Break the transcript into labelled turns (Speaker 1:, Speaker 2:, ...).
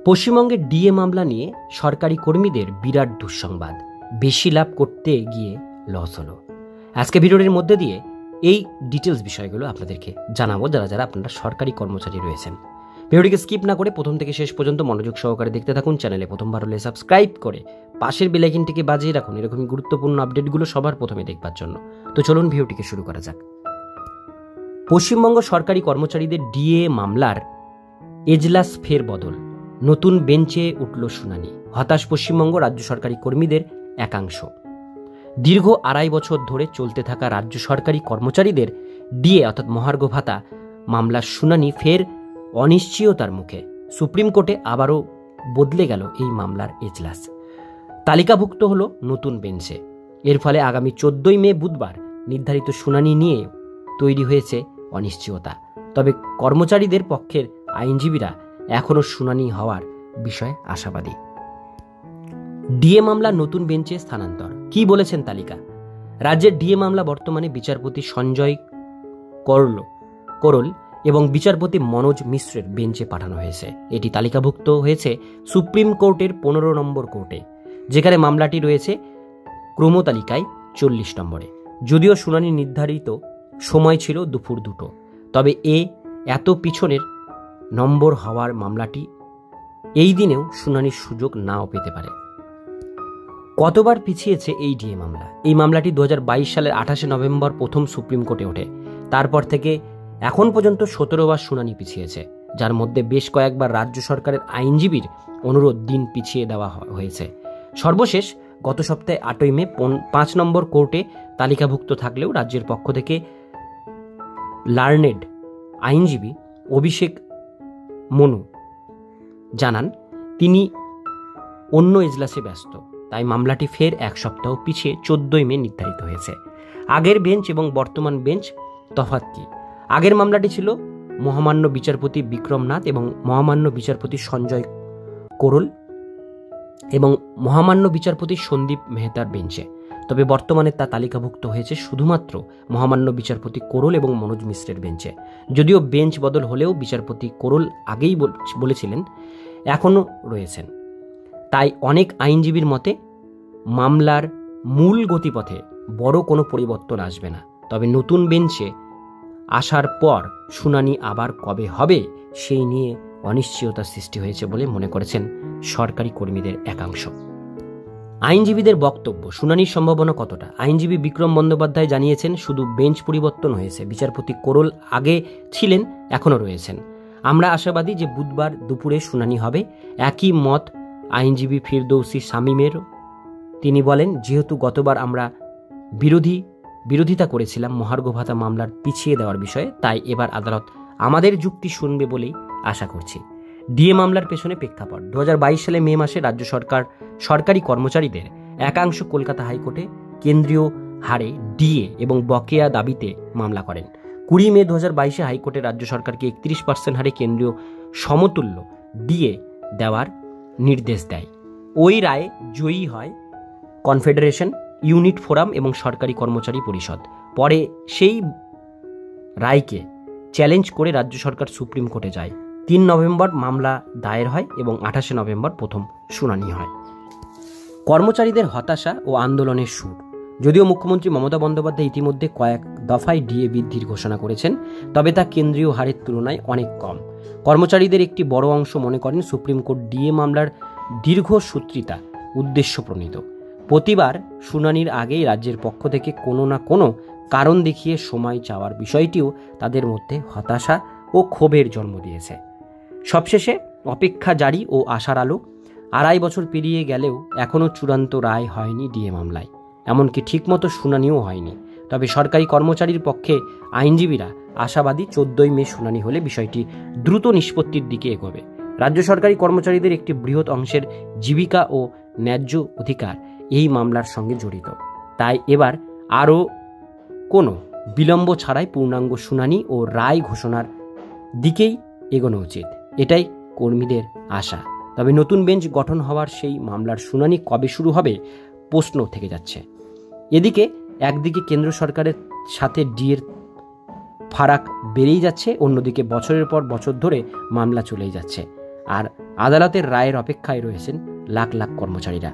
Speaker 1: পশ্চিমবঙ্গের ডিএ মামলা নিয়ে সরকারি কর্মীদের বিরাট দুঃসংবাদ। বেশি লাভ করতে গিয়ে লস হলো। আজকে ভিডিওটির মধ্যে দিয়ে এই ডিটেলস বিষয়গুলো আপনাদেরকে জানাবো, যারা যারা আপনারা সরকারি কর্মচারী রয়েছেন। ভিডিওটিকে স্কিপ না করে প্রথম থেকে শেষ পর্যন্ত মনোযোগ সহকারে দেখতে থাকুন। চ্যানেলে প্রথমবার হলে সাবস্ক্রাইব করে পাশের বেল আইকনটিকে বাজিয়ে রাখুন এরকমই গুরুত্বপূর্ণ আপডেটগুলো সবার প্রথমে দেখবার জন্য। তো চলুন ভিডিওটিকে শুরু করা যাক। পশ্চিমবঙ্গ সরকারি কর্মচারীদের ডিএ মামলার এজলাস ফের বদল, নতুন বেঞ্চে উঠল শুনানি। হতাশ পশ্চিমবঙ্গ রাজ্য সরকারি কর্মীদের একাংশ। দীর্ঘ 2.5 বছর ধরে চলতে থাকা রাজ্য সরকারি কর্মচারীদের ডিএ অর্থাৎ মহার্ঘ ভাতা মামলার শুনানি ফের অনিশ্চয়তার মুখে। সুপ্রিম কোর্টে আবারও বদলে গেল এই মামলার এজলাস। তালিকাভুক্ত হলো নতুন বেঞ্চে। এর ফলে আগামী 14 মে বুধবার নির্ধারিত শুনানি নিয়ে তৈরি হয়েছে অনিশ্চয়তা। তবে কর্মচারীদের পক্ষের আইনজীবীরা এখনও শুনানি হওয়ার বিষয়ে আশাবাদী। ডিএ মামলা নতুন বেঞ্চে স্থানান্তর, কি বলেছেন তালিকা? রাজ্যের ডিএ মামলা বর্তমানে বিচারপতি সঞ্জয় করল এবং বিচারপতি মনোজ মিশ্রের বেঞ্চে পাঠানো হয়েছে। এটি তালিকাভুক্ত হয়েছে সুপ্রিম কোর্টের 15 নম্বর কোর্টে, যেখানে মামলাটি রয়েছে ক্রমতালিকায় 40 নম্বরে। যদিও শুনানি নির্ধারিত সময় ছিল দুপুর 2টো, তবে এত পিছনের নম্বর হওয়ার মামলাটি এই দিনেও শুনানির সুযোগ নাও পেতে পারে। কতবার পিছিয়েছে এই ডিএ মামলা? এই মামলাটি 2022 সালের 28 নভেম্বর প্রথম সুপ্রিম কোর্টে ওঠে। তারপর থেকে এখন পর্যন্ত 17 বার শুনানি পিছিয়েছে, যার মধ্যে বেশ কয়েকবার রাজ্য সরকারের আইনজীবীর অনুরোধ দিন পিছিয়ে দেওয়া হয়েছে। সর্বশেষ গত সপ্তাহে 8ই মে 5 নম্বর কোর্টে তালিকাভুক্ত থাকলেও রাজ্যের পক্ষ থেকে লার্নেড আইনজীবী অভিষেক মনু জানান তিনি অন্য এজলাসে ব্যস্ত, তাই মামলাটি ফের 1 সপ্তাহ পিছিয়ে 14ই মে নির্ধারিত হয়েছে। আগের বেঞ্চ এবং বর্তমান বেঞ্চ তফাৎ কি? আগের মামলাটি ছিল মহামান্য বিচারপতি বিক্রম নাথ এবং মহামান্য বিচারপতি সঞ্জয় করল এবং মহামান্য বিচারপতি সন্দীপ মেহতার বেঞ্চে। তবে বর্তমানে তা তালিকাভুক্ত হয়েছে শুধুমাত্র মহামান্য বিচারপতি করল এবং মনোজ মিশ্রের বেঞ্চে। যদিও বেঞ্চ বদল হলেও বিচারপতি করল আগেই বলেছিলেন এখনও রয়েছেন। তাই অনেক আইনজীবীর মতে মামলার মূল গতিপথে বড় কোনো পরিবর্তন আসবে না। তবে নতুন বেঞ্চে আসার পর শুনানি আবার কবে হবে সেই নিয়ে অনিশ্চয়তার সৃষ্টি হয়েছে বলে মনে করেছেন সরকারি কর্মীদের একাংশ। আইনজীবীদের বক্তব্য, শুনানির সম্ভাবনা কতটা? আইনজীবী বিক্রম বন্দ্যোপাধ্যায় জানিয়েছেন শুধু বেঞ্চ পরিবর্তন হয়েছে। বিচারপতি করল আগে ছিলেন, এখনও রয়েছেন। আমরা আশাবাদী যে বুধবার দুপুরে শুনানি হবে। একই মত আইনজীবী ফিরদৌসী শামীমেরও। তিনি বলেন, যেহেতু গতবার আমরা বিরোধিতা করেছিলাম মহার্ঘ ভাতা মামলার পিছিয়ে দেওয়ার বিষয়ে, তাই এবার আদালত আমাদের যুক্তি শুনবে বলেই আশা করছি। ডিএ মামলার পেছনে প্রেক্ষাপট, 2022 সালে মে মাসে রাজ্য সরকারি কর্মচারীদের একাংশ কলকাতা হাইকোর্টে কেন্দ্রীয় হারে ডিএ এবং বকেয়া দাবিতে মামলা করেন। 20 মে 2022 হাইকোর্টে রাজ্য সরকারকে 31% হারে কেন্দ্রীয় সমতুল্য ডিএ দেওয়ার নির্দেশ দেয়। ওই রায়ে জয়ী হয় কনফেডারেশন, ইউনিট ফোরাম এবং সরকারি কর্মচারী পরিষদ। পরে সেই রায়কে চ্যালেঞ্জ করে রাজ্য সরকার সুপ্রিম কোর্টে যায়। 3 নভেম্বর মামলা দায়ের হয় এবং 28 নভেম্বর প্রথম শুনানি হয়। কর্মচারীদের হতাশা ও আন্দোলনের সুর। যদিও মুখ্যমন্ত্রী মমতা বন্দ্যোপাধ্যায় ইতিমধ্যে কয়েক দফায় ডিএ বৃদ্ধির ঘোষণা করেছেন, তবে তা কেন্দ্রীয় হারের তুলনায় অনেক কম। কর্মচারীদের একটি বড় অংশ মনে করেন সুপ্রিম কোর্ট ডিএ মামলার দীর্ঘসূত্রিতা উদ্দেশ্যপ্রণীত। প্রতিবার শুনানির আগেই রাজ্যের পক্ষ থেকে কোনো না কোনো কারণ দেখিয়ে সময় চাওয়ার বিষয়টিও তাদের মধ্যে হতাশা ও ক্ষোভের জন্ম দিয়েছে। সবশেষে অপেক্ষা জারি ও আশার আলো। 2.5 বছর পেরিয়ে গেলেও এখনও চূড়ান্ত রায় হয়নি ডিএ মামলায়, এমনকি ঠিকমতো শুনানিও হয়নি। তবে সরকারি কর্মচারীর পক্ষে আইনজীবীরা আশাবাদী 14ই মে শুনানি হলে বিষয়টি দ্রুত নিষ্পত্তির দিকে এগোবে। রাজ্য সরকারি কর্মচারীদের একটি বৃহৎ অংশের জীবিকা ও ন্যায্য অধিকার এই মামলার সঙ্গে জড়িত। তাই এবার আরও কোনো বিলম্ব ছাড়াই পূর্ণাঙ্গ শুনানি ও রায় ঘোষণার দিকেই এগোনো উচিত, এটাই কর্মীদের আশা। তবে নতুন বেঞ্চ গঠন হওয়ার সেই মামলার শুনানি কবে শুরু হবে প্রশ্ন থেকে যাচ্ছে। এদিকে একদিকে কেন্দ্র সরকারের সাথে ডিএর ফারাক বেড়েই যাচ্ছে, অন্যদিকে বছরের পর বছর ধরে মামলা চলেই যাচ্ছে। আর আদালতের রায়ের অপেক্ষায় রয়েছেন লাখ লাখ কর্মচারীরা।